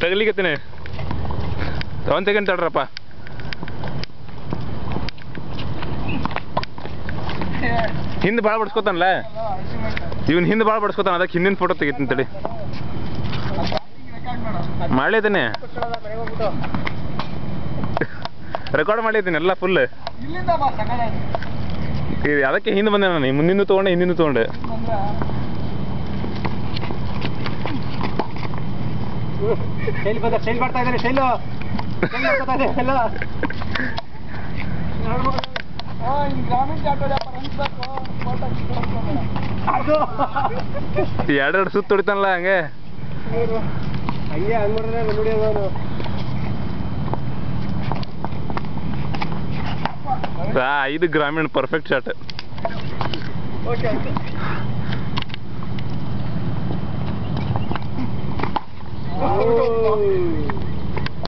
ತಗಲಿಕತ್ತೀನಿ 1 second ತಡ್ರಪ್ಪ. ಹಿಂದೆ ಭಾಳ ಬಡ್ಸ್ಕೊತಾನಲ್ಲ ಇವನ್ ಹಿಂದೆ ಭಾಳ ಬಡ್ಸ್ಕೊತಾನ, ಅದಕ್ಕೆ ಹಿಂದಿನ ಫೋಟೋ ತೆಗಿತೀನಿ ತಡಿ. ಮಾಡಿದ್ದೀನಿ, ರೆಕಾರ್ಡ್ ಮಾಡಿದ್ದೀನಿ ಎಲ್ಲ ಫುಲ್. ಅದಕ್ಕೆ ಹಿಂದೆ ಬಂದೆ ನಾನು, ಮುಂದಿಂದು ತೊಗೊಂಡೆ ಹಿಂದಿಂದು ತೊಗೊಂಡೆ. ಎರಡು ಸುತ್ತ ಹೊಡಿತಾನಲ್ಲ ಹಂಗೆ. ಇದು ಗ್ರಾಮೀಣ ಪರ್ಫೆಕ್ಟ್ ಶಾಟ್.